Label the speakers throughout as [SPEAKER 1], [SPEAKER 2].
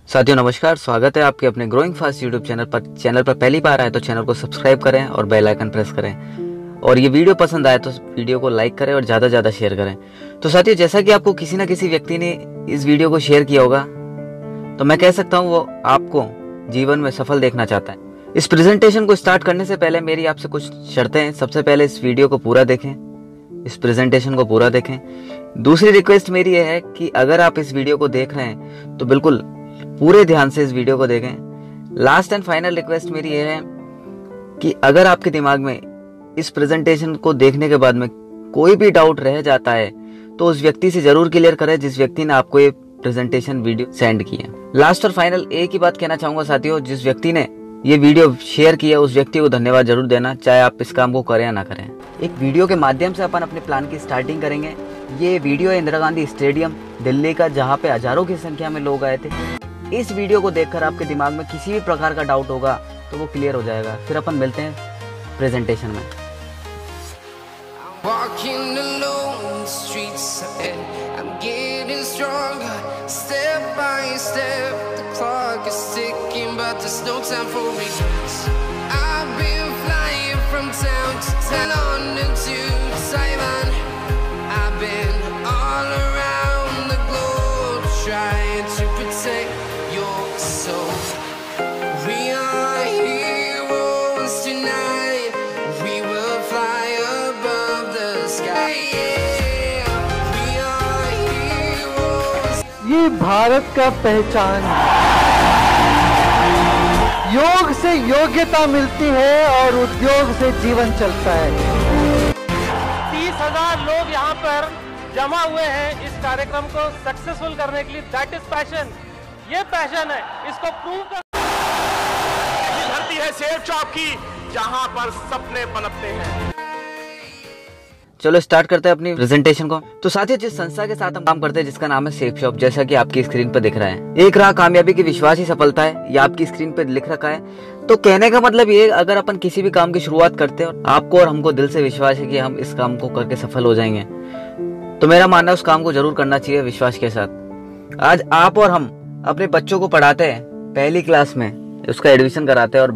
[SPEAKER 1] साथियों नमस्कार, स्वागत है आपके अपने ग्रोइंग फास्ट यूट्यूब चैनल पर। चैनल पर पहली बार आए तो चैनल को सब्सक्राइब करें और बेल आइकन प्रेस करें, और ये वीडियो पसंद आए तो वीडियो को लाइक करें और ज़्यादा से ज़्यादा शेयर करें। तो साथियों, जैसा कि आपको किसी न किसी व्यक्ति ने इस वीडियो को शेयर किया होगा, तो मैं कह सकता हूँ वो आपको जीवन में सफल देखना चाहता है। इस प्रेजेंटेशन को स्टार्ट करने से पहले मेरी आपसे कुछ शर्तें हैं। सबसे पहले इस वीडियो को पूरा देखें, इस प्रेजेंटेशन को पूरा देखें। दूसरी रिक्वेस्ट मेरी यह है कि अगर आप इस वीडियो को देख रहे हैं तो बिल्कुल पूरे ध्यान से इस वीडियो को देखें। लास्ट एंड फाइनल रिक्वेस्ट मेरी यह है कि अगर आपके दिमाग में इस प्रेजेंटेशन को देखने के बाद में कोई भी डाउट रह जाता है तो उस व्यक्ति से जरूर क्लियर करें जिस व्यक्ति ने आपको ये प्रेजेंटेशन वीडियो सेंड किया। लास्ट और फाइनल एक ही बात कहना चाहूंगा साथियों, जिस व्यक्ति ने ये वीडियो शेयर किया उस व्यक्ति को धन्यवाद जरूर देना, चाहे आप इस काम को करें या ना करें। एक वीडियो के माध्यम से अपन अपने प्लान की स्टार्टिंग करेंगे। ये वीडियो है इंदिरा गांधी स्टेडियम दिल्ली का, जहाँ पे हजारों की संख्या में लोग आए थे। इस वीडियो को देखकर आपके दिमाग में किसी भी प्रकार का डाउट होगा तो वो क्लियर हो जाएगा। फिर अपन मिलते हैं प्रेजेंटेशन में।
[SPEAKER 2] ये भारत का पहचान है। योग से योग्यता मिलती है और उद्योग से जीवन चलता है।
[SPEAKER 3] 30,000 लोग यहाँ पर जमा हुए हैं इस कार्यक्रम को सक्सेसफुल करने के लिए। That is passion. ये पैशन है, इसको प्रूव कर।
[SPEAKER 4] ये धरती है सेफ शॉप की, जहाँ पर सपने पनपते हैं।
[SPEAKER 1] चलो स्टार्ट करते हैं अपनी प्रेजेंटेशन को। तो साथियों, जिस संस्था के साथ हम काम करते हैं जिसका नाम है सेफ शॉप, जैसा कि आपकी स्क्रीन पर दिख रहा है, एक राह कामयाबी की विश्वास ही सफलता है, ये आपकी स्क्रीन पे लिख रखा है। तो कहने का मतलब ये, अगर अपन किसी भी काम की शुरुआत करते हैं, आपको और हमको दिल से विश्वास है कि हम इस काम को करके सफल हो जाएंगे, तो मेरा मानना है उस काम को जरूर करना चाहिए विश्वास के साथ। आज आप और हम अपने बच्चों को पढ़ाते हैं, पहली क्लास में उसका एडमिशन कराते हैं और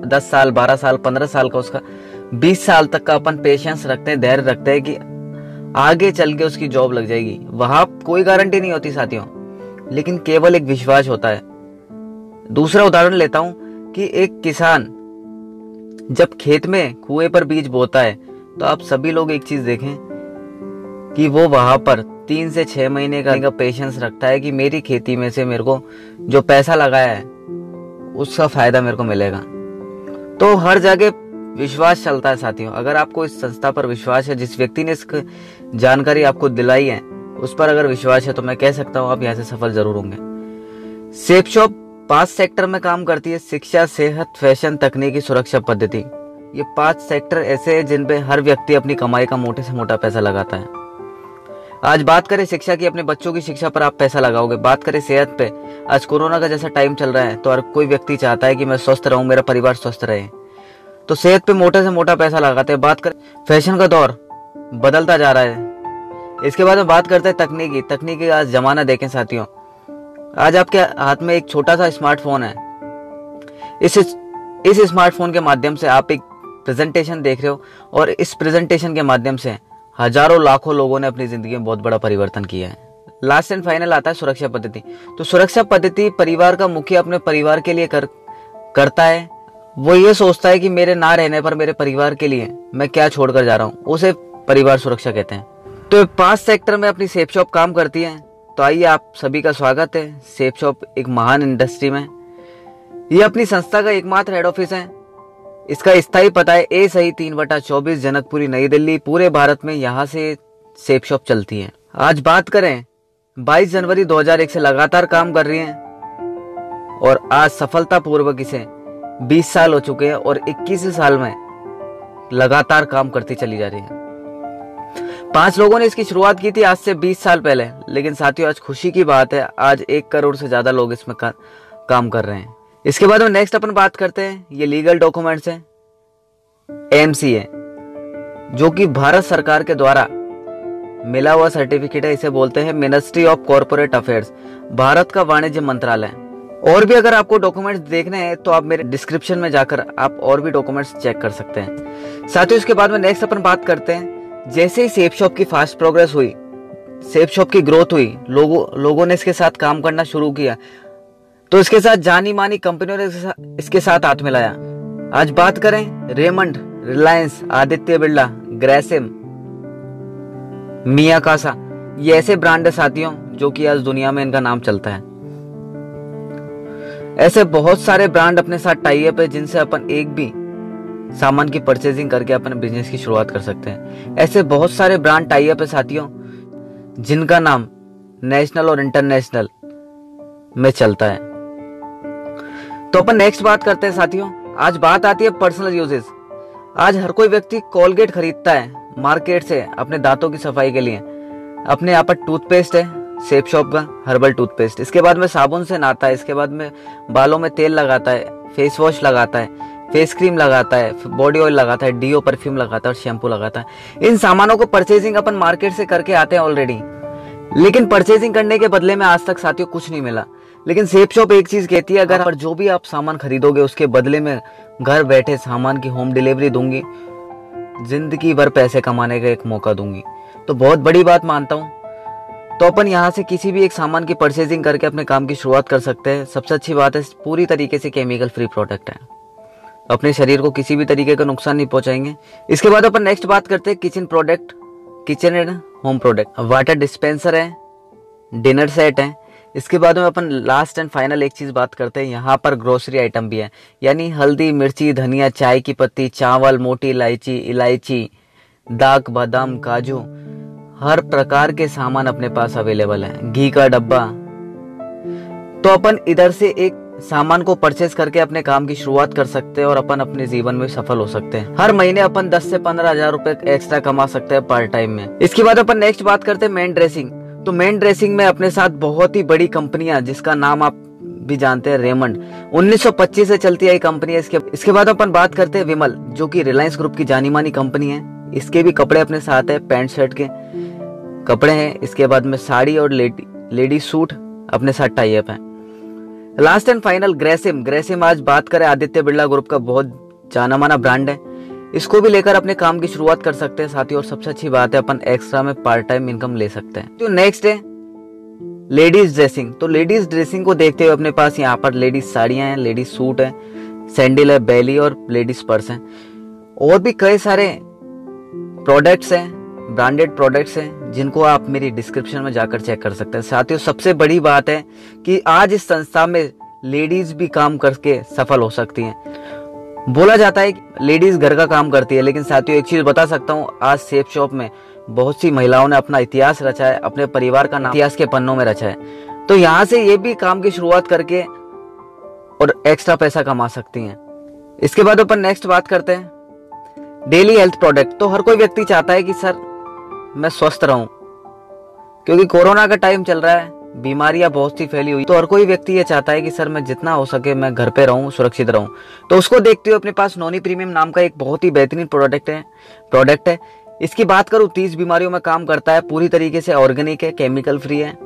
[SPEAKER 1] 10 साल 12 साल 15 साल का उसका 20 साल तक का अपन पेशेंस रखते हैं, धैर्य रखते हैं कि आगे चल के उसकी जॉब लग जाएगी। वहां कोई गारंटी नहीं होती साथियों, लेकिन केवल एक विश्वास होता है। दूसरा उदाहरण लेता हूं कि एक किसान जब खेत में कुएं पर बीज बोता है, तो आप सभी लोग एक चीज देखें कि वो वहां पर 3 से 6 महीने का पेशेंस रखता है कि मेरी खेती में से मेरे को जो पैसा लगाया है उसका फायदा मेरे को मिलेगा। तो हर जगह विश्वास चलता है साथियों। अगर आपको इस संस्था पर विश्वास है, जिस व्यक्ति ने इसकी जानकारी आपको दिलाई है उस पर अगर विश्वास है, तो मैं कह सकता हूँ आप यहाँ से सफल जरूर होंगे। सेफ शॉप 5 सेक्टर में काम करती है: शिक्षा, सेहत, फैशन, तकनीकी, सुरक्षा पद्धति। ये 5 सेक्टर ऐसे हैं जिन पे हर व्यक्ति अपनी कमाई का मोटे से मोटा पैसा लगाता है। आज बात करें शिक्षा की, अपने बच्चों की शिक्षा पर आप पैसा लगाओगे। बात करें सेहत पे, आज कोरोना का जैसा टाइम चल रहा है तो हर कोई व्यक्ति चाहता है कि मैं स्वस्थ रहूं, मेरा परिवार स्वस्थ रहे, तो सेहत पे मोटे से मोटा पैसा लगाते हैं। बात करें फैशन का दौर बदलता जा रहा है। इसके बाद में बात करते हैं तकनीकी आज जमाना देखें साथियों, आज आपके हाथ में एक छोटा सा स्मार्टफोन है। इस स्मार्टफोन के माध्यम से आप एक प्रेजेंटेशन देख रहे हो, और इस प्रेजेंटेशन के माध्यम से हजारों लाखों लोगों ने अपनी जिंदगी में बहुत बड़ा परिवर्तन किया है। लास्ट एंड फाइनल आता है सुरक्षा पद्धति। तो सुरक्षा पद्धति परिवार का मुखिया अपने परिवार के लिए करता है। वो ये सोचता है कि मेरे ना रहने पर मेरे परिवार के लिए मैं क्या छोड़कर जा रहा हूँ, उसे परिवार सुरक्षा कहते हैं। तो 5 सेक्टर में अपनी सेफ शॉप काम करती है। तो आइए, आप सभी का स्वागत है सेफ शॉप एक महान इंडस्ट्री में। ये अपनी संस्था का एकमात्र हेड ऑफिस है। इसका स्थायी पता है ए सही 3/24 जनकपुरी नई दिल्ली। पूरे भारत में यहाँ से सेफ शॉप चलती है। आज बात करें 22 जनवरी 2001 से लगातार काम कर रही है, और आज सफलतापूर्वक इसे 20 साल हो चुके हैं, और 21 साल में लगातार काम करती चली जा रही है। 5 लोगों ने इसकी शुरुआत की थी आज से 20 साल पहले, लेकिन साथियों आज खुशी की बात है, आज 1 करोड़ से ज्यादा लोग इसमें काम कर रहे हैं। इसके बाद में नेक्स्ट अपन बात करते हैं, ये लीगल डॉक्यूमेंट्स हैं। एमसीए, जो कि भारत सरकार के द्वारा मिला हुआ सर्टिफिकेट है। इसे बोलते हैं ministry of corporate affairs, Bharat का वाणिज्य मंत्रालय। और भी अगर आपको डॉक्यूमेंट्स देखने हैं तो आप मेरे डिस्क्रिप्शन में जाकर आप और भी डॉक्यूमेंट्स चेक कर सकते हैं। साथियों इसके बाद में नेक्स्ट अपन बात करते हैं, जैसे ही सेफ शॉप की फास्ट प्रोग्रेस हुई, सेफ शॉप की ग्रोथ हुई, लोगों ने इसके साथ काम करना शुरू किया, तो इसके साथ जानी मानी कंपनियों ने इसके साथ हाथ मिलाया। आज बात करें रेमंड, रिलायंस, आदित्य बिरला, ग्रेसिम, मियाकासा, ये ऐसे ब्रांड है साथियों जो कि आज दुनिया में इनका नाम चलता है। ऐसे बहुत सारे ब्रांड अपने साथ टाई अप है जिनसे अपन एक भी सामान की परचेजिंग करके अपने बिजनेस की शुरुआत कर सकते हैं। ऐसे बहुत सारे ब्रांड टाई अप है साथियों जिनका नाम नेशनल और इंटरनेशनल में चलता है। तो अपन नेक्स्ट बात करते हैं साथियों, आज बात आती है पर्सनल यूजेस। आज हर कोई व्यक्ति कोलगेट खरीदता है मार्केट से अपने दांतों की सफाई के लिए। अपने यहाँ पर टूथपेस्ट है सेफ शॉप का, हर्बल टूथपेस्ट। इसके बाद में साबुन से नहाता है, इसके बाद में बालों में तेल लगाता है, फेस वॉश लगाता है, फेस क्रीम लगाता है, बॉडी ऑयल लगाता है, डीओ परफ्यूम लगाता है और शैम्पू लगाता है। इन सामानों को परचेजिंग अपन मार्केट से करके आते हैं ऑलरेडी, लेकिन परचेजिंग करने के बदले में आज तक साथियों कुछ नहीं मिला। लेकिन सेफ शॉप एक चीज कहती है, अगर जो भी आप सामान खरीदोगे उसके बदले में घर बैठे सामान की होम डिलीवरी दूंगी, जिंदगी भर पैसे कमाने का एक मौका दूंगी। तो बहुत बड़ी बात मानता हूँ। तो अपन यहाँ से किसी भी एक सामान की परचेजिंग करके अपने काम की शुरुआत कर सकते हैं। सबसे अच्छी बात है पूरी तरीके से केमिकल फ्री प्रोडक्ट है, अपने शरीर को किसी भी तरीके का नुकसान नहीं पहुंचाएंगे। इसके बाद अपन नेक्स्ट बात करते हैं kitchen product, kitchen and home product. Water dispenser है, डिनर सेट है। इसके बाद में अपन लास्ट एंड फाइनल एक चीज बात करते हैं, यहाँ पर ग्रोसरी आइटम भी है, यानी हल्दी, मिर्ची, धनिया, चाय की पत्ती, चावल, मोटी इलायची, इलायची, दाक, बादाम, काजू, हर प्रकार के सामान अपने पास अवेलेबल है। घी का डब्बा। तो अपन इधर से एक सामान को परचेज करके अपने काम की शुरुआत कर सकते हैं और अपन अपने जीवन में सफल हो सकते हैं। हर महीने अपन 10 से 15 हजार रुपए एक्स्ट्रा कमा सकते हैं पार्ट टाइम में। इसके बाद अपन नेक्स्ट बात करते हैं मेन ड्रेसिंग। तो मेन ड्रेसिंग में अपने साथ बहुत ही बड़ी कंपनियां, जिसका नाम आप भी जानते हैं रेमंड, 1925 से चलती है कंपनी है। इसके बाद अपन बात करते हैं विमल, जो कि रिलायंस ग्रुप की जानी मानी कंपनी है। इसके भी कपड़े अपने साथ है, पैंट शर्ट के कपड़े हैं। इसके बाद में साड़ी और लेडी सूट अपने साथ टाई अप है। Last and final Grasim. Grasim आज बात करें आदित्य बिरला ग्रुप का बहुत जाना माना ब्रांड है। इसको भी लेकर अपने काम की शुरुआत कर सकते हैं साथियों। और सबसे अच्छी बात है अपन एक्स्ट्रा में पार्ट टाइम इनकम ले सकते हैं। तो नेक्स्ट है लेडीज ड्रेसिंग। तो लेडीज ड्रेसिंग को देखते हुए अपने पास यहाँ पर लेडीज साड़ियां हैं, लेडीज सूट है, सैंडल है, बेली और लेडीज पर्स है। और भी कई सारे प्रोडक्ट्स हैं, ब्रांडेड प्रोडक्ट्स हैं, जिनको आप मेरी डिस्क्रिप्शन में जाकर चेक कर सकते हैं। साथियों सबसे बड़ी बात है कि आज इस संस्था में लेडीज भी काम करके सफल हो सकती हैं। बोला जाता है कि लेडीज घर का काम करती है, लेकिन साथियों एक चीज बता सकता हूँ, आज सेफ शॉप में बहुत सी महिलाओं ने अपना इतिहास रचा है, अपने परिवार का नाम इतिहास के पन्नों में रचा है। तो यहाँ से ये भी काम की शुरुआत करके और एक्स्ट्रा पैसा कमा सकती हैं। इसके बाद अपन नेक्स्ट बात करते हैं डेली हेल्थ प्रोडक्ट। तो हर कोई व्यक्ति चाहता है कि सर मैं स्वस्थ रहूं, क्योंकि कोरोना का टाइम चल रहा है, बीमारियां बहुत सी फैली हुई। तो हर कोई व्यक्ति ये चाहता है कि सर मैं जितना हो सके मैं घर पे रहूं, सुरक्षित रहूं। तो उसको देखते हुए अपने पास नोनी प्रीमियम नाम का एक बहुत ही बेहतरीन प्रोडक्ट है। इसकी बात करूं 30 बीमारियों में काम करता है, पूरी तरीके से ऑर्गेनिक है, केमिकल फ्री है।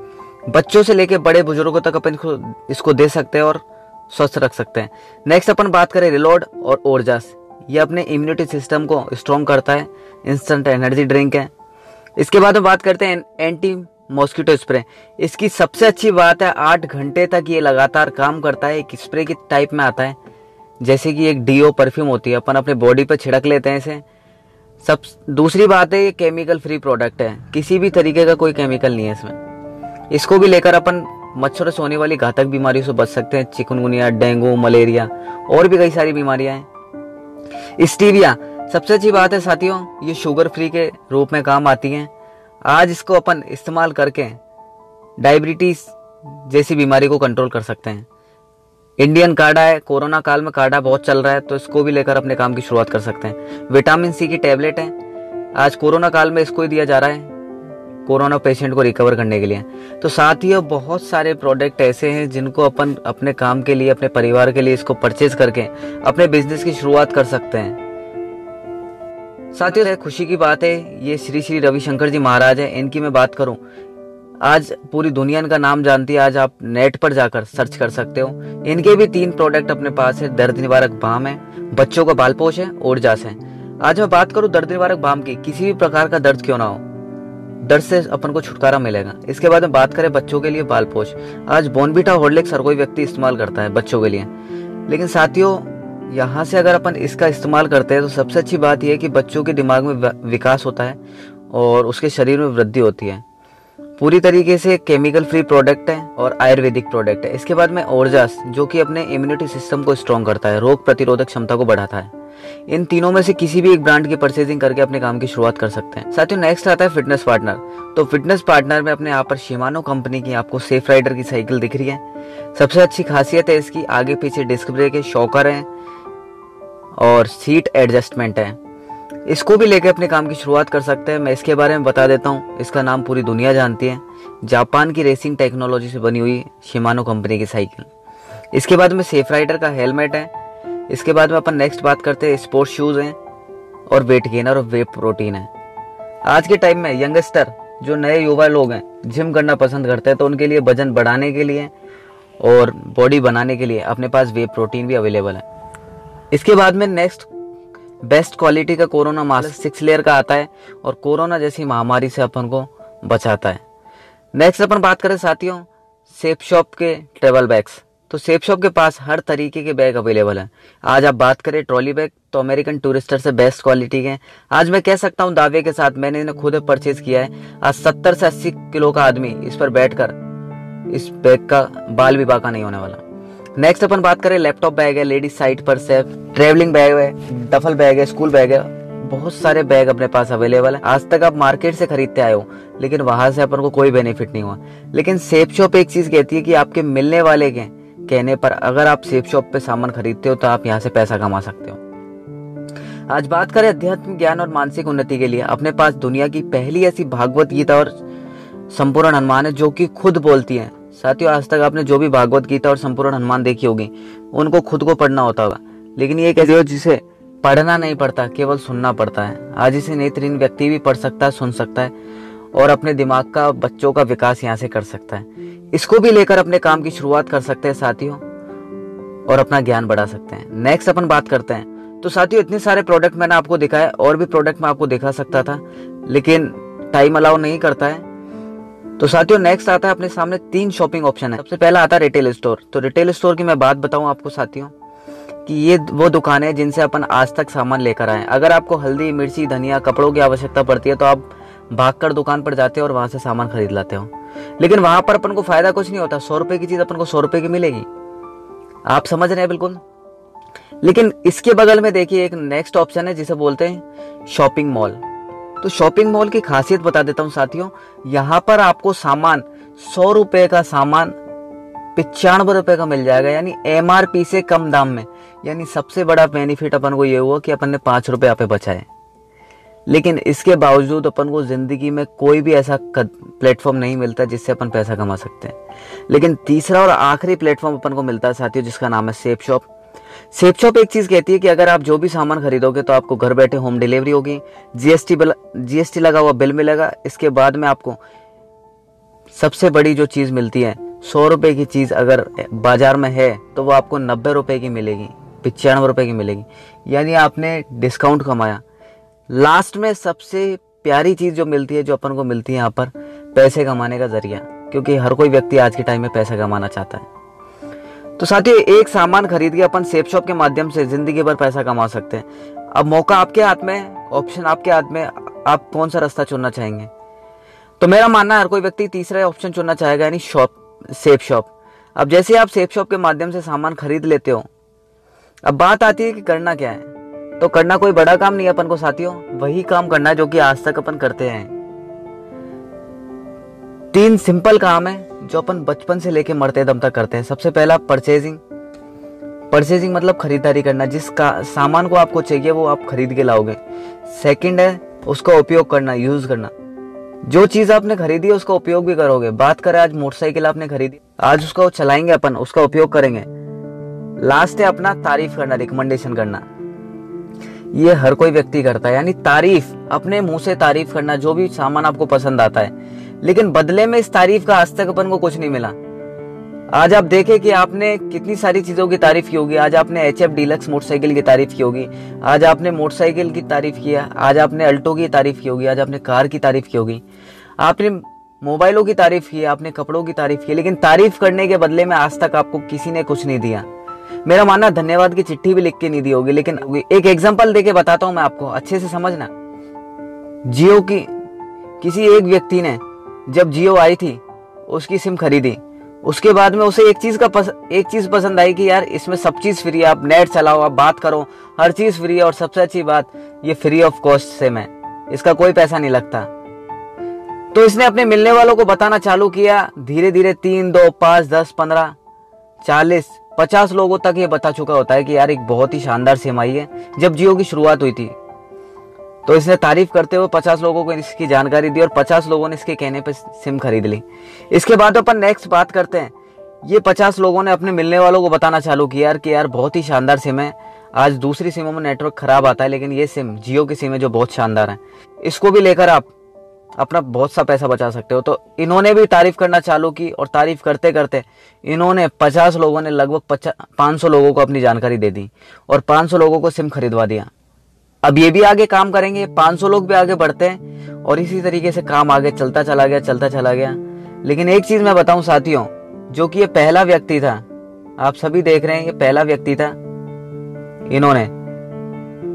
[SPEAKER 1] बच्चों से लेके बड़े बुजुर्गों तक अपन इसको दे सकते हैं और स्वस्थ रख सकते हैं। नेक्स्ट अपन बात करें रिलोड और ओरजास। ये अपने इम्यूनिटी सिस्टम को स्ट्रॉन्ग करता है, इंस्टेंट एनर्जी ड्रिंक है। इसके बाद में बात करते हैं एंटी मॉस्किटो स्प्रे। इसकी सबसे अच्छी बात है 8 घंटे तक ये लगातार काम करता है। एक स्प्रे की टाइप में आता है, जैसे कि एक डीओ परफ्यूम होती है, अपन अपने बॉडी पे छिड़क लेते हैं इसे। दूसरी बात है ये केमिकल फ्री प्रोडक्ट है, किसी भी तरीके का कोई केमिकल नहीं है इसमें। इसको भी लेकर अपन मच्छरों से होने वाली घातक बीमारियों से बच सकते हैं, चिकनगुनिया, डेंगू, मलेरिया और भी कई सारी बीमारियां हैं। स्टीविया सबसे अच्छी बात है साथियों, ये शुगर फ्री के रूप में काम आती हैं। आज इसको अपन इस्तेमाल करके डायबिटीज जैसी बीमारी को कंट्रोल कर सकते हैं। इंडियन काढ़ा है, कोरोना काल में काढ़ा बहुत चल रहा है, तो इसको भी लेकर अपने काम की शुरुआत कर सकते हैं। विटामिन सी की टैबलेट है, आज कोरोना काल में इसको ही दिया जा रहा है कोरोना पेशेंट को रिकवर करने के लिए। तो साथियों बहुत सारे प्रोडक्ट ऐसे हैं जिनको अपन अपने काम के लिए, अपने परिवार के लिए इसको परचेज करके अपने बिजनेस की शुरुआत कर सकते हैं। साथियों खुशी की बात है, ये श्री श्री रविशंकर जी महाराज है। इनकी मैं बात करूं, आज पूरी दुनिया इनका नाम जानती है। आज आप नेट पर जाकर सर्च कर सकते हो। इनके भी 3 प्रोडक्ट अपने पास है। दर्द निवारक बाम है, बच्चों का बालपोष है, ओरजास है। आज मैं बात करूं दर्द निवारक बाम की। किसी भी प्रकार का दर्द क्यों ना हो, दर्द से अपन को छुटकारा मिलेगा। इसके बाद में बात करें बच्चों के लिए बालपोष। आज बॉर्नवीटा हॉर्लिक्स हर कोई व्यक्ति इस्तेमाल करता है बच्चों के लिए, लेकिन साथियों यहाँ से अगर अपन इसका इस्तेमाल करते हैं तो सबसे अच्छी बात यह है कि बच्चों के दिमाग में विकास होता है और उसके शरीर में वृद्धि होती है। पूरी तरीके से केमिकल फ्री प्रोडक्ट है और आयुर्वेदिक प्रोडक्ट है। इसके बाद में ओरजास जो कि अपने इम्यूनिटी सिस्टम को स्ट्रॉन्ग करता है, रोग प्रतिरोधक क्षमता को बढ़ाता है। इन तीनों में से किसी भी एक ब्रांड की परचेजिंग करके अपने काम की शुरुआत कर सकते हैं। साथियों नेक्स्ट आता है फिटनेस पार्टनर। तो फिटनेस पार्टनर में अपने यहाँ पर शिमानो कंपनी की आपको सेफ राइडर की साइकिल दिख रही है। सबसे अच्छी खासियत है इसकी आगे पीछे डिस्क ब्रेक है, शॉकर है और सीट एडजस्टमेंट है। इसको भी लेके अपने काम की शुरुआत कर सकते हैं। मैं इसके बारे में बता देता हूँ। इसका नाम पूरी दुनिया जानती है। जापान की रेसिंग टेक्नोलॉजी से बनी हुई शिमानो कंपनी की साइकिल। इसके बाद में सेफ राइडर का हेलमेट है। इसके बाद में अपन नेक्स्ट बात करते हैं स्पोर्ट्स शूज हैं और वेट गेनर और वे प्रोटीन है। आज के टाइम में यंगस्टर जो नए युवा लोग हैं जिम करना पसंद करते हैं, तो उनके लिए वजन बढ़ाने के लिए और बॉडी बनाने के लिए अपने पास वे प्रोटीन भी अवेलेबल है। इसके बाद में नेक्स्ट बेस्ट क्वालिटी का कोरोना मास्क 6 लेयर का आता है और कोरोना जैसी महामारी से अपन को बचाता है। नेक्स्ट अपन बात करें साथियों सेफ शॉप के ट्रेवल बैग्स। तो सेफ शॉप के पास हर तरीके के बैग अवेलेबल है। आज आप बात करें ट्रॉली बैग तो अमेरिकन टूरिस्टर से बेस्ट क्वालिटी के। आज मैं कह सकता हूं दावे के साथ, मैंने इन्हें खुद परचेज किया है। आज 70 से 80 किलो का आदमी इस पर बैठकर इस बैग का बाल भी बाका नहीं होने वाला। नेक्स्ट अपन बात करें लैपटॉप बैग है, लेडीज साइड पर सेफ, ट्रेवलिंग बैग है, डफल बैग है, स्कूल बैग है। बहुत सारे बैग अपने पास अवेलेबल है। आज तक आप मार्केट से खरीदते आए हो लेकिन वहां से अपन को कोई बेनिफिट नहीं हुआ, लेकिन सेफ शॉप एक चीज कहती है कि आपके मिलने वाले के कहने पर अगर आप सेफ शॉप पे सामान खरीदते हो तो आप यहाँ से पैसा कमा सकते हो। आज बात करें अध्यात्म ज्ञान और मानसिक उन्नति के लिए, अपने पास दुनिया की पहली ऐसी भागवत गीता और संपूर्ण हनुमान है जो कि खुद बोलती है। साथियों आज तक आपने जो भी भागवत गीता और संपूर्ण हनुमान देखी होगी उनको खुद को पढ़ना होता होगा, लेकिन ये कैसे हो जिसे पढ़ना नहीं पड़ता, केवल सुनना पड़ता है। आज इसे नेत्रहीन व्यक्ति भी पढ़ सकता है, सुन सकता है और अपने दिमाग का बच्चों का विकास यहाँ से कर सकता है। इसको भी लेकर अपने काम की शुरुआत कर सकते हैं साथियों और अपना ज्ञान बढ़ा सकते हैं। नेक्स्ट अपन बात करते हैं। तो साथियों इतने सारे प्रोडक्ट मैंने आपको दिखाए, और भी प्रोडक्ट मैं आपको दिखा सकता था लेकिन टाइम अलाउ नहीं करता है। तो साथियों नेक्स्ट आता है अपने सामने 3 शॉपिंग ऑप्शन है। सबसे पहला आता है रिटेल स्टोर। तो रिटेल स्टोर की मैं बात बताऊं आपको साथियों कि ये वो दुकान है जिनसे अपन आज तक सामान लेकर आए। अगर आपको हल्दी, मिर्ची, धनिया, कपड़ों की आवश्यकता पड़ती है तो आप भागकर दुकान पर जाते हो और वहां से सामान खरीद लाते हो, लेकिन वहां पर अपन को फायदा कुछ नहीं होता। 100 रुपए की चीज अपन को 100 रुपए की मिलेगी, आप समझ रहे हैं बिल्कुल। लेकिन इसके बगल में देखिए एक नेक्स्ट ऑप्शन है जिसे बोलते हैं शॉपिंग मॉल। तो शॉपिंग मॉल की खासियत बता देता हूं साथियों। यहाँ पर आपको सामान 100 रुपए का सामान 95 रुपए का मिल जाएगा, यानी MRP से कम दाम में। यानी सबसे बड़ा बेनिफिट अपन को ये हुआ कि अपन ने 5 रुपए यहाँ पे बचाए। लेकिन इसके बावजूद अपन को जिंदगी में कोई भी ऐसा प्लेटफॉर्म नहीं मिलता जिससे अपन पैसा कमा सकते हैं। लेकिन तीसरा और आखिरी प्लेटफॉर्म अपन को मिलता है साथियों जिसका नाम है सेफ शॉप। सेफ शॉप एक चीज कहती है कि अगर आप जो भी सामान खरीदोगे तो आपको घर बैठे होम डिलीवरी होगी, जीएसटी लगा हुआ बिल मिलेगा। इसके बाद में आपको सबसे बड़ी जो चीज मिलती है, 100 रुपए की चीज अगर बाजार में है तो वो आपको 90 रुपए की मिलेगी, 95 रुपए की मिलेगी, यानी आपने डिस्काउंट कमाया। लास्ट में सबसे प्यारी चीज जो मिलती है, जो अपन को मिलती है यहाँ पर, पैसे कमाने का जरिया, क्योंकि हर कोई व्यक्ति आज के टाइम में पैसा कमाना चाहता है। तो साथियों एक सामान खरीद के अपन सेफ शॉप के माध्यम से जिंदगी भर पैसा कमा सकते हैं। अब मौका आपके हाथ में, ऑप्शन आपके हाथ में, आप कौन सा रास्ता चुनना चाहेंगे। तो मेरा मानना है हर कोई व्यक्ति तीसरा ऑप्शन चुनना चाहेगा, यानी सेफ शॉप। अब जैसे आप सेफ शॉप के माध्यम से सामान खरीद लेते हो, अब बात आती है कि करना क्या है। तो करना कोई बड़ा काम नहीं है अपन को साथियों, वही काम करना है जो कि आज तक अपन करते हैं। 3 सिंपल काम है जो अपन बचपन से लेके मरते दम तक करते हैं। सबसे पहला परचेजिंग मतलब खरीदारी करना, जिसका सामान को आपको चाहिए वो आप खरीद के लाओगे। सेकंड है उसका उपयोग करना, यूज करना, जो चीज आपने खरीदी है उसका उपयोग भी करोगे। बात करें आज मोटरसाइकिल आपने खरीदी, आज उसको चलाएंगे अपन, उसका उपयोग करेंगे। लास्ट है अपना तारीफ करना, रिकमेंडेशन करना। ये हर कोई व्यक्ति करता है, यानी तारीफ, अपने मुंह से तारीफ करना, जो भी सामान आपको पसंद आता है। लेकिन बदले में इस तारीफ का आज तक अपन को कुछ नहीं मिला। आज आप देखें कि आपने कितनी सारी चीजों की तारीफ की होगी। आज आपने HF डीलक्स मोटरसाइकिल की तारीफ की होगी, आज आपने मोटरसाइकिल की तारीफ किया, आज आपने अल्टो की तारीफ की होगी, आज आपने कार की तारीफ की होगी, आपने मोबाइलों की तारीफ की, आपने कपड़ों की तारीफ की, लेकिन तारीफ करने के बदले में आज तक आपको किसी ने कुछ नहीं दिया। मेरा मानना धन्यवाद की चिट्ठी भी लिख के नहीं दी होगी। लेकिन एक एग्जांपल देके बताता हूं मैं आपको, अच्छे से समझना। जियो की किसी एक व्यक्ति ने जब जियो आई थी उसकी सिम खरीदी, उसके बाद में उसे एक चीज पसंद आई कि यार इसमें सब चीज फ्री है, आप नेट चलाओ, आप बात करो, हर चीज फ्री है, और सबसे अच्छी बात ये फ्री ऑफ कॉस्ट सिम है, इसका कोई पैसा नहीं लगता। तो इसने अपने मिलने वालों को बताना चालू किया। धीरे धीरे 3, 2, 5, 10, 15, 40, 50 लोगों तक ये बता चुका होता है कि यार एक बहुत ही शानदार सिम आई है। जब जियो की शुरुआत हुई थी तो इसने तारीफ करते हुए 50 लोगों को इसकी जानकारी दी और 50 लोगों ने इसके कहने पे सिम खरीद ली। इसके बाद अपन नेक्स्ट बात करते हैं। ये 50 लोगों ने अपने मिलने वालों को बताना चालू किया कि यार बहुत ही शानदार सिम है। आज दूसरी सिमों में नेटवर्क खराब आता है, लेकिन ये सिम जियो की सिम है जो बहुत शानदार है, इसको भी लेकर आप अपना बहुत सा पैसा बचा सकते हो। तो इन्होंने भी तारीफ करना चालू की और तारीफ करते करते इन्होंने 50 लोगों ने लगभग 500 लोगों को अपनी जानकारी दे दी और 500 लोगों को सिम खरीदवा दिया। अब ये भी आगे काम करेंगे, 500 लोग भी आगे बढ़ते हैं और इसी तरीके से काम आगे चलता चला गया। लेकिन एक चीज मैं बताऊं साथियों, जो कि ये पहला व्यक्ति था, आप सभी देख रहे हैं ये पहला व्यक्ति था। इन्होंने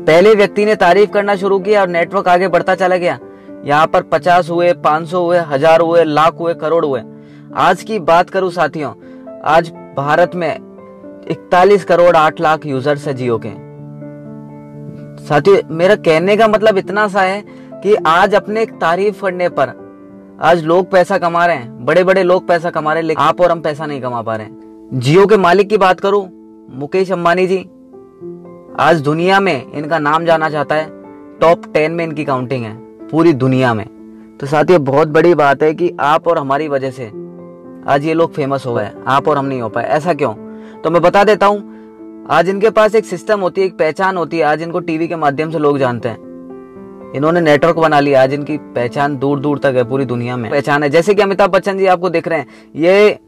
[SPEAKER 1] पहले व्यक्ति ने तारीफ करना शुरू किया और नेटवर्क आगे बढ़ता चला गया। यहाँ पर 50 हुए, 500 हुए, 1000 हुए, लाख हुए, करोड़ हुए। आज की बात करूं साथियों, आज भारत में 41 करोड़ 8 लाख यूजर्स है जियो के। साथियों मेरा कहने का मतलब इतना सा है कि आज अपने तारीफ करने पर आज लोग पैसा कमा रहे हैं, बड़े बड़े लोग पैसा कमा रहे हैं, लेकिन आप और हम पैसा नहीं कमा पा रहे हैं। जियो के मालिक की बात करूं, मुकेश अंबानी जी, आज दुनिया में इनका नाम जाना जाता है, टॉप 10 में इनकी काउंटिंग है पूरी दुनिया में। तो साथियों बहुत बड़ी बात है कि आप और हमारी वजह से आज ये लोग फेमस हो गए, आप और हम नहीं हो पाए। ऐसा क्यों? तो मैं बता देता हूं। आज इनके पास एक सिस्टम होती है, एक पहचान होती है। आज इनको टीवी के माध्यम से लोग जानते हैं, इन्होंने नेटवर्क बना लिया। आज इनकी पहचान दूर दूर तक है, पूरी दुनिया में पहचान है। जैसे कि अमिताभ बच्चन जी आपको दिख रहे हैं, ये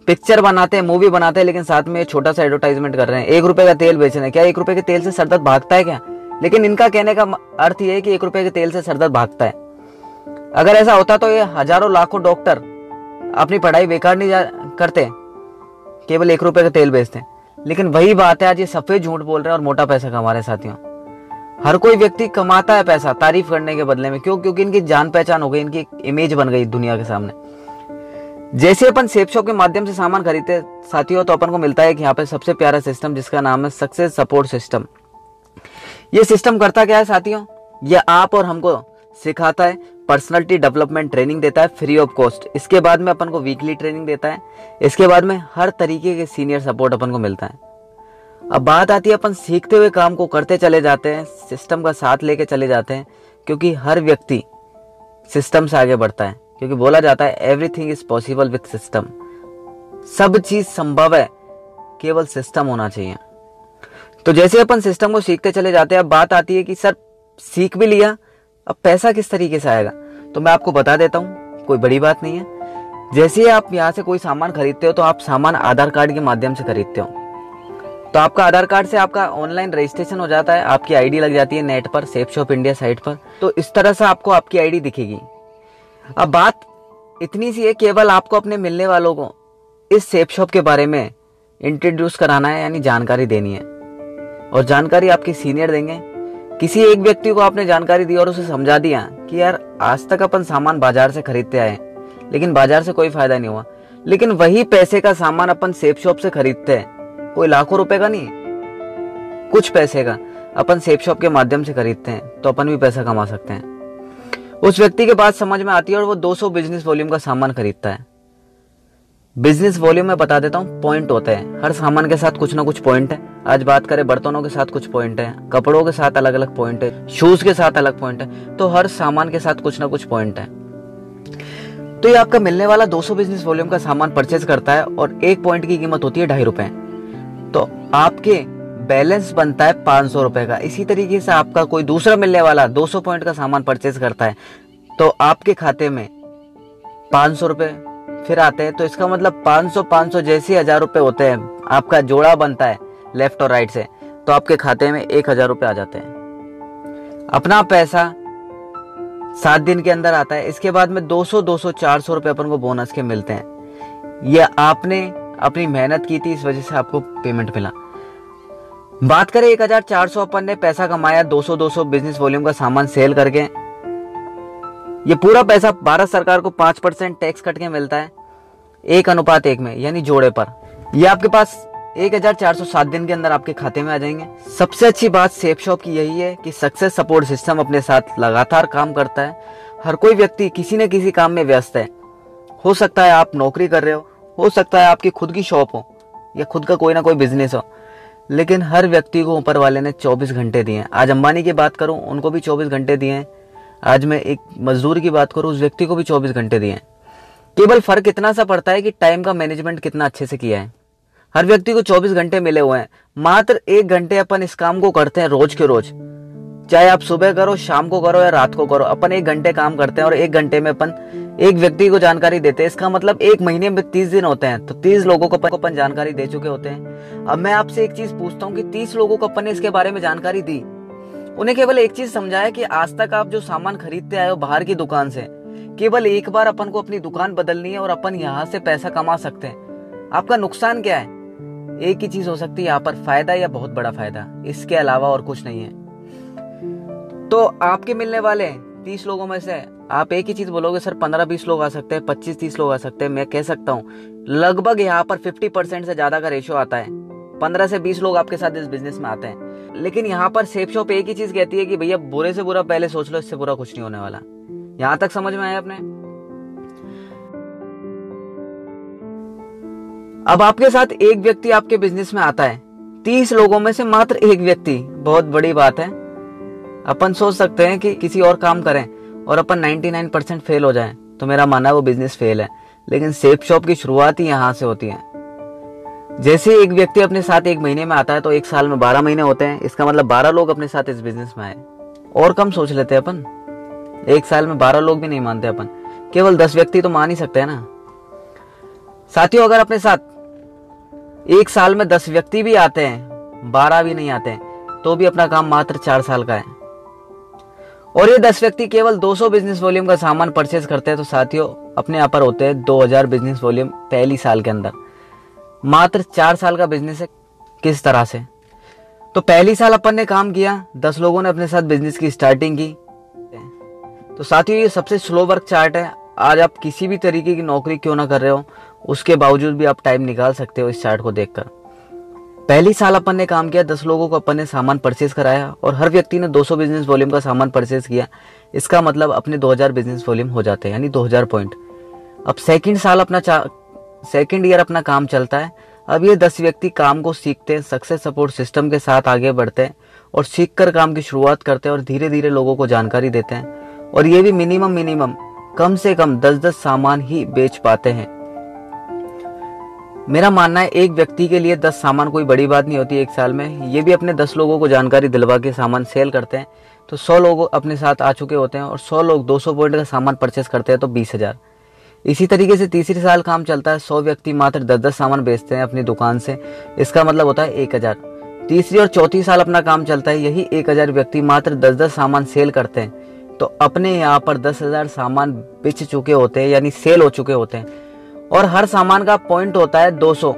[SPEAKER 1] पिक्चर बनाते हैं, मूवी बनाते हैं, लेकिन साथ में छोटा सा एडवर्टाइजमेंट कर रहे हैं। 1 रुपए का तेल बेच रहे हैं। क्या 1 रुपए के तेल से सर दर्द भागता है क्या? लेकिन इनका कहने का अर्थ ये है कि 1 रुपए के तेल से सर दर्द भागता है। अगर ऐसा होता तो ये हजारों लाखों डॉक्टर अपनी पढ़ाई बेकार नहीं करते, केवल 1 रुपए का तेल बेचते। लेकिन वही बात है, आज ये सफेद झूठ बोल रहे हैं और मोटा पैसा कमा रहे हैं। साथियों हर कोई व्यक्ति कमाता है पैसा तारीफ करने के बदले में। क्यों? क्योंकि इनकी जान पहचान हो गई, इनकी इमेज बन गई दुनिया के सामने। जैसे अपन सेफ शॉप के माध्यम से सामान खरीदते साथियों, तो अपन को मिलता है कि यहाँ पे सबसे प्यारा सिस्टम जिसका नाम है सक्सेस सपोर्ट सिस्टम। ये सिस्टम करता क्या है साथियों? ये आप और हमको सिखाता है, पर्सनालिटी डेवलपमेंट ट्रेनिंग देता है फ्री ऑफ कॉस्ट। इसके बाद में अपन को वीकली ट्रेनिंग देता है। इसके बाद में हर तरीके के सीनियर सपोर्ट अपन को मिलता है। अब बात आती है, अपन सीखते हुए काम को करते चले जाते हैं, सिस्टम का साथ लेके चले जाते हैं, क्योंकि हर व्यक्ति सिस्टम से आगे बढ़ता है। क्योंकि बोला जाता है everything is possible with system. सब चीज संभव है, केवल सिस्टम होना चाहिए। तो जैसे अपन सिस्टम को सीखते चले जाते हैं, अब बात आती है कि सर सीख भी लिया, अब पैसा किस तरीके से आएगा? तो मैं आपको बता देता हूँ, कोई बड़ी बात नहीं है। जैसे आप यहाँ से कोई सामान खरीदते हो, तो आप सामान आधार कार्ड के माध्यम से खरीदते हो। तो आपका आधार कार्ड से आपका ऑनलाइन रजिस्ट्रेशन हो जाता है, आपकी आईडी लग जाती है नेट पर, सेफ शॉप इंडिया साइट पर। तो इस तरह से आपको आपकी आईडी दिखेगी। अब बात इतनी सी है, केवल आपको अपने मिलने वालों को इस सेफ शॉप के बारे में इंट्रोड्यूस कराना है, यानी जानकारी देनी है। और जानकारी आपके सीनियर देंगे। किसी एक व्यक्ति को आपने जानकारी दी और उसे समझा दिया कि यार आज तक अपन सामान बाजार से खरीदते आए, लेकिन बाजार से कोई फायदा नहीं हुआ, लेकिन वही पैसे का सामान अपन सेफ शॉप से खरीदते हैं, कोई लाखों रुपए का नहीं, कुछ पैसे का अपन सेफ शॉप के माध्यम से खरीदते हैं, तो अपन भी पैसा कमा सकते हैं। उस व्यक्ति के बात समझ में आती है और वो 200 बिजनेस वॉल्यूम का सामान खरीदता है। बिजनेस वॉल्यूम में बता देता हूँ, पॉइंट होते हैं। हर सामान के साथ कुछ ना कुछ पॉइंट है। आज बात करें बर्तनों के साथ कुछ पॉइंट है, कपड़ों के साथ अलग अलग पॉइंट है, शूज के साथ अलग पॉइंट है। तो हर सामान के साथ कुछ ना कुछ पॉइंट है। तो ये आपका मिलने वाला 200 बिजनेस वॉल्यूम का सामान परचेज करता है और एक पॉइंट की कीमत होती है 2.5 रुपए। तो आपके बैलेंस बनता है 500 रुपए का। इसी तरीके से आपका कोई दूसरा मिलने वाला 200 पॉइंट का सामान परचेज करता है, तो आपके खाते में 500 रुपये फिर आते हैं, तो इसका मतलब 500 जैसे 1000 रुपये होते हैं, आपका जोड़ा बनता है लेफ्ट और राइट से, तो आपके खाते में 1000 रुपये आ जाते हैं। अपना पैसा 7 दिन के अंदर आता है। इसके बाद में 200 400 रुपये अपन को बोनस के मिलते हैं। ये आपने अपनी मेहनत की थी, इस वजह से आपको पेमेंट मिला। बात करें 1400 अपन ने पैसा कमाया 200 बिजनेस वॉल्यूम का सामान सेल करके। ये पूरा पैसा भारत सरकार को 5% टैक्स कट के मिलता है 1:1 में, यानी जोड़े पर। ये आपके पास 1407 दिन के अंदर आपके खाते में आ जाएंगे। सबसे अच्छी बात सेफ शॉप की यही है कि सक्सेस सपोर्ट सिस्टम अपने साथ लगातार काम करता है। हर कोई व्यक्ति किसी न किसी काम में व्यस्त है। हो सकता है आप नौकरी कर रहे हो सकता है आपकी खुद की शॉप हो या खुद का कोई ना कोई बिजनेस हो, लेकिन हर व्यक्ति को ऊपर वाले ने 24 घंटे दिए हैं। आज अंबानी की बात करूं, उनको भी 24 घंटे दिए हैं। आज मैं एक मजदूर की बात करूं, उस व्यक्ति को भी 24 घंटे दिए हैं। केवल फर्क इतना सा पड़ता है कि टाइम का मैनेजमेंट कितना अच्छे से किया है। हर व्यक्ति को 24 घंटे मिले हुए हैं, मात्र 1 घंटे अपन इस काम को करते हैं रोज के रोज। चाहे आप सुबह करो, शाम को करो या रात को करो, अपन 1 घंटे काम करते हैं और 1 घंटे में अपन एक व्यक्ति को जानकारी देते हैं। इसका मतलब 1 महीने में 30 दिन होते हैं, तो 30 लोगों को अपन जानकारी दे चुके होते हैं। अब मैं आपसे एक चीज पूछता हूँ कि 30 लोगों को अपन ने इसके बारे में जानकारी दी, उन्हें केवल एक चीज समझाया कि आज तक आप जो सामान खरीदते आए हो बाहर की दुकान से, केवल एक बार अपन को अपनी दुकान बदलनी है और अपन यहाँ से पैसा कमा सकते हैं। आपका नुकसान क्या है? एक ही चीज हो सकती है यहाँ पर, फायदा या बहुत बड़ा फायदा, इसके अलावा और कुछ नहीं है। तो आपके मिलने वाले 30 लोगों में से आप एक ही चीज बोलोगे, सर 15-20 लोग आ सकते हैं, 25-30 लोग आ सकते हैं। मैं कह सकता हूँ लगभग यहाँ पर 50% से ज्यादा का रेशियो आता है। 15 से 20 लोग आपके साथ इस बिजनेस में आते हैं। लेकिन यहाँ पर सेफ शॉप एक ही चीज कहती है कि भैया बुरे से बुरा पहले सोच लो, इससे बुरा कुछ नहीं होने वाला। यहां तक समझ में आया अपने? अब आपके साथ एक व्यक्ति आपके बिजनेस में आता है, 30 लोगों में से मात्र एक व्यक्ति, बहुत बड़ी बात है। अपन सोच सकते हैं कि किसी और काम करें और अपन 99% फेल हो जाएं, तो मेरा मानना है वो बिजनेस फेल है। लेकिन सेफ शॉप की शुरुआत ही यहां से होती है। जैसे एक व्यक्ति अपने साथ 1 महीने में आता है तो 1 साल में 12 महीने होते हैं। इसका मतलब 12 लोग अपने साथ इस बिजनेस में आए। और कम सोच लेते हैं अपन, 1 साल में 12 लोग भी नहीं मानते अपन, केवल 10 व्यक्ति तो मान ही सकते हैं ना। साथियों, अगर अपने साथ 1 साल में 10 व्यक्ति भी आते हैं, 12 भी नहीं आते हैं, तो भी अपना काम मात्र 4 साल का है। और ये 10 व्यक्ति केवल 200 बिजनेस वॉल्यूम का सामान परचेज करते हैं, तो साथियों अपने यहाँ पर होते हैं 2000 बिजनेस वॉल्यूम पहली साल के अंदर। मात्र 4 साल का बिजनेस है। किस तरह से? तो पहली साल अपन ने काम किया, 10 लोगों ने अपने साथ बिजनेस की स्टार्टिंग की। तो साथियों ये सबसे स्लो वर्क चार्ट है। आज आप किसी भी तरीके की नौकरी क्यों ना कर रहे हो, उसके बावजूद भी आप टाइम निकाल सकते हो इस चार्ट को देखकर। पहली साल अपन ने काम किया, 10 लोगों को अपन ने सामान परचेज कराया और हर व्यक्ति ने 200 बिजनेस वॉल्यूम का सामान परचेज किया। इसका मतलब अपने 2000 बिजनेस वॉल्यूम हो जाते हैं, यानी 2000 पॉइंट। अब सेकेंड ईयर अपना काम चलता है। अब ये 10 व्यक्ति काम को सीखते हैं, सक्सेस सपोर्ट सिस्टम के साथ आगे बढ़ते हैं और सीखकर काम की शुरुआत करते हैं और धीरे धीरे लोगों को जानकारी देते हैं। और ये भी मिनिमम कम से कम 10-10 सामान ही बेच पाते हैं। मेरा मानना है एक व्यक्ति के लिए 10 सामान कोई बड़ी बात नहीं होती 1 साल में। ये भी अपने 10 लोगों को जानकारी दिलवा के सामान सेल करते हैं, तो 100 लोग अपने साथ आ चुके होते हैं और 100 लोग 200 पॉइंट का सामान परचेस करते हैं, तो 20,000। इसी तरीके से तीसरी साल काम चलता है, 100 व्यक्ति मात्र 10-10 सामान बेचते हैं अपनी दुकान से। इसका मतलब होता है 1000। तीसरी और चौथी साल अपना काम चलता है, यही 1000 व्यक्ति मात्र 10-10 सामान सेल करते हैं, तो अपने यहाँ पर 10,000 सामान बेच चुके होते हैं, यानी सेल हो चुके होते हैं। और हर सामान का पॉइंट होता है 200,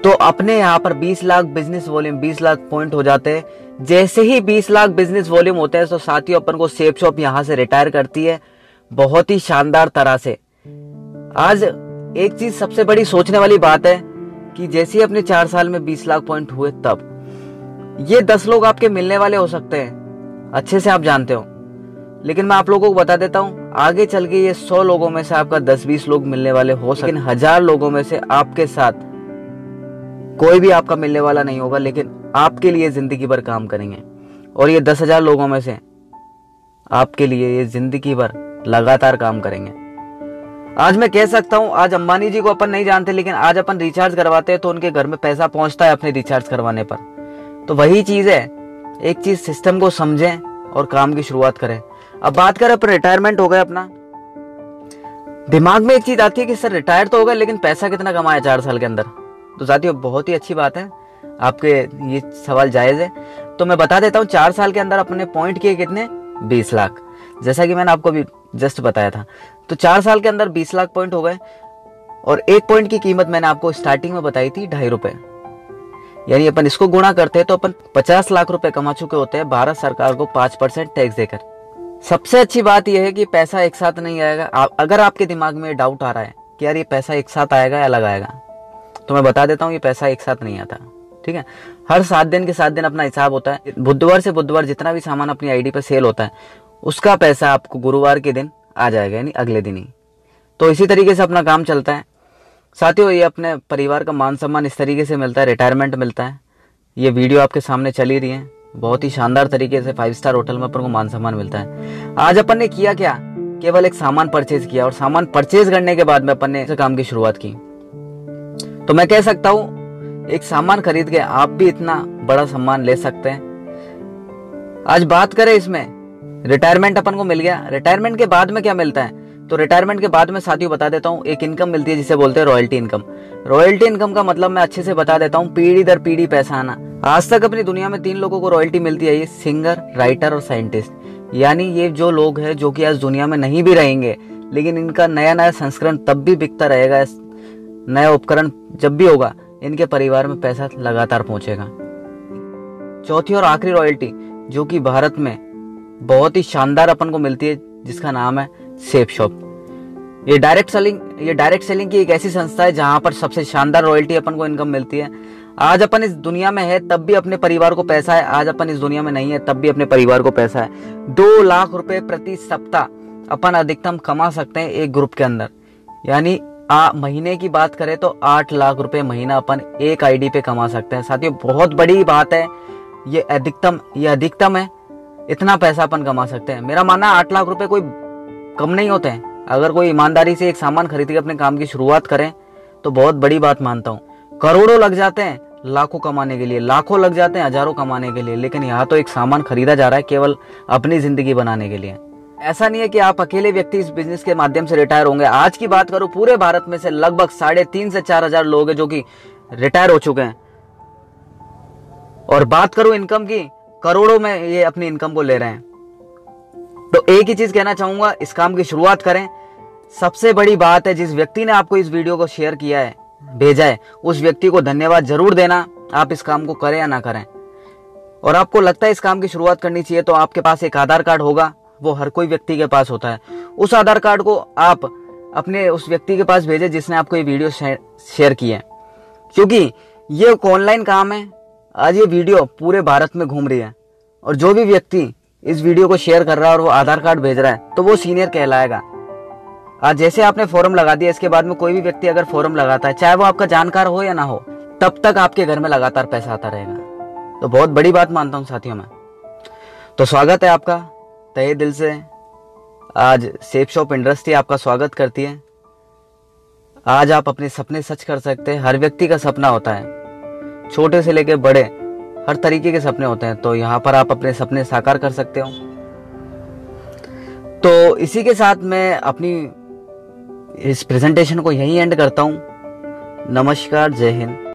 [SPEAKER 1] तो अपने यहाँ पर 20 lakh business volume, 20 lakh point हो जाते हैं। जैसे ही 20 लाख बिजनेस वॉल्यूम होते हैं, तो साथियों अपन को सेफ शॉप यहाँ से रिटायर करती है बहुत ही शानदार तरह से। आज एक चीज सबसे बड़ी सोचने वाली बात है कि जैसे ही अपने 4 साल में 20 लाख पॉइंट हुए, तब ये 10 लोग आपके मिलने वाले हो सकते हैं, अच्छे से आप जानते हो। लेकिन मैं आप लोगों को बता देता हूं, आगे चल के ये 100 लोगों में से आपका 10-20 लोग मिलने वाले हो सकते हैं, लेकिन 1000 लोगों में से आपके साथ कोई भी आपका मिलने वाला नहीं होगा, लेकिन आपके लिए जिंदगी भर काम करेंगे। और ये 10,000 लोगों में से आपके लिए ये जिंदगी भर लगातार काम करेंगे। आज मैं कह सकता हूं, आज अंबानी जी को अपन नहीं जानते, लेकिन आज अपन रिचार्ज करवाते हैं तो उनके घर में पैसा पहुंचता है अपने रिचार्ज करवाने पर। तो वही चीज है, एक चीज सिस्टम को समझें और काम की शुरुआत करें। अब बात करें अपन, रिटायरमेंट हो गया अपना, दिमाग में एक चीज आती है कि सर रिटायर तो होगा लेकिन पैसा कितना कमाया 4 साल के अंदर। तो साथियों बहुत ही अच्छी बात है, आपके ये सवाल जायज है। तो मैं बता देता हूँ 4 साल के अंदर अपने पॉइंट किए कितने, 20 लाख, जैसा कि मैंने आपको अभी जस्ट बताया था। तो 4 साल के अंदर 20 लाख पॉइंट हो गए। और एक पॉइंट की कीमत मैंने आपको स्टार्टिंग में बताई थी 2.5 रुपए, यानी अपन इसको गुणा करते हैं तो अपन 50 लाख रुपए कमा चुके होते हैं भारत सरकार को 5% टैक्स देकर। सबसे अच्छी बात यह है कि पैसा एक साथ नहीं आएगा। अगर आपके दिमाग में डाउट आ रहा है कि यार ये पैसा एक साथ आएगा या अलग आएगा, तो मैं बता देता हूँ ये पैसा एक साथ नहीं आता। ठीक है, हर 7 दिन के 7 दिन अपना हिसाब होता है। बुधवार से बुधवार जितना भी सामान अपनी आईडी पर सेल होता है उसका पैसा आपको गुरुवार के दिन आ जाएगा, यानी अगले दिन ही। तो इसी तरीके से अपना काम चलता है साथियों। ये अपने परिवार का मान सम्मान इस तरीके से मिलता है, रिटायरमेंट मिलता है। ये वीडियो आपके सामने चल ही रही है, बहुत ही शानदार तरीके से 5 स्टार होटल में अपन को मान सम्मान मिलता है। आज अपन ने किया क्या, केवल एक सामान परचेज किया और सामान परचेज करने के बाद में अपन ने इस काम की शुरुआत की। तो मैं कह सकता हूं एक सामान खरीद के आप भी इतना बड़ा सम्मान ले सकते हैं। आज बात करें इसमें, रिटायरमेंट अपन को मिल गया। रिटायरमेंट के बाद में क्या मिलता है, तो रिटायरमेंट के बाद में साथियों बता देता हूं एक इनकम मिलती है जिसे बोलते हैं रॉयल्टी इनकम। रॉयल्टी इनकम का मतलब मैं अच्छे से बता देता हूं, पीढ़ी दर पीढ़ी पैसा आना। आज तक अपनी दुनिया में 3 लोगों को रॉयल्टी मिलती है, ये सिंगर, राइटर और साइंटिस्ट। यानी ये जो लोग हैं जो कि आज दुनिया में नहीं भी रहेंगे, लेकिन इनका नया नया संस्करण तब भी बिकता रहेगा, नया उपकरण जब भी होगा इनके परिवार में पैसा लगातार पहुंचेगा। चौथी और आखिरी रॉयल्टी जो कि भारत में बहुत ही शानदार अपन को मिलती है, जिसका नाम है सेफ शॉप। ये डायरेक्ट सेलिंग की एक ऐसी संस्था है जहां पर सबसे शानदार रॉयल्टी अपन को इनकम मिलती है। आज अपन इस दुनिया में है तब भी अपने परिवार को पैसा है, आज अपन इस दुनिया में नहीं है तब भी अपने परिवार को पैसा है। 2 लाख रुपए प्रति सप्ताह अपन अधिकतम कमा सकते हैं एक ग्रुप के अंदर। यानी महीने की बात करें तो 8 लाख रुपए महीना अपन एक आईडी पे कमा सकते हैं। साथियों बहुत बड़ी बात है, ये अधिकतम है, इतना पैसा अपन कमा सकते हैं। मेरा मानना 8 लाख रुपए कोई कम नहीं होते हैं। अगर कोई ईमानदारी से एक सामान खरीद के अपने काम की शुरुआत करें तो बहुत बड़ी बात मानता हूँ। करोड़ों लग जाते हैं लाखों कमाने के लिए, लाखों लग जाते हैं हजारों कमाने के लिए, लेकिन यहाँ तो एक सामान खरीदा जा रहा है केवल अपनी जिंदगी बनाने के लिए। ऐसा नहीं है कि आप अकेले व्यक्ति इस बिजनेस के माध्यम से रिटायर होंगे। आज की बात करूं पूरे भारत में से लगभग 3.5 से 4 हजार लोग हैं जो कि रिटायर हो चुके हैं। और बात करूं इनकम की, करोड़ों में ये अपनी इनकम को ले रहे हैं। तो एक ही चीज कहना चाहूंगा, इस काम की शुरुआत करें। सबसे बड़ी बात है, जिस व्यक्ति ने आपको इस वीडियो को शेयर किया है, भेजा है, उस व्यक्ति को धन्यवाद जरूर देना। आप इस काम को करें या ना करें, और आपको लगता है इस काम की शुरुआत करनी चाहिए, तो आपके पास एक आधार कार्ड होगा, वो हर कोई व्यक्ति के पास होता है। उस आधार कार्ड को आप अपने उस व्यक्ति के पास भेजें जिसने आपको ये वीडियो शेयर की है, क्योंकि ये एक ऑनलाइन काम है। आज ये वीडियो पूरे भारत में घूम रही है, और जो भी व्यक्ति इस वीडियो को शेयर कर रहा है और वो आधार कार्ड भेज रहा है तो वो सीनियर कहलाएगा। आज जैसे आपने फॉर्म लगा दिया, इसके बाद में कोई भी व्यक्ति अगर फॉर्म लगाता है, चाहे वो आपका जानकार हो या ना हो, तब तक आपके घर में लगातार पैसा आता रहेगा। तो बहुत बड़ी बात मानता हूं साथियों मैं। तो स्वागत है आपका तहे दिल से। आज सेफ शॉप इंडस्ट्री आपका स्वागत करती है। आज आप अपने सपने सच कर सकते हैं। हर व्यक्ति का सपना होता है, छोटे से लेकर बड़े हर तरीके के सपने होते हैं। तो यहाँ पर आप अपने सपने साकार कर सकते हो। तो इसी के साथ मैं अपनी इस प्रेजेंटेशन को यहीं एंड करता हूँ। नमस्कार, जय हिंद।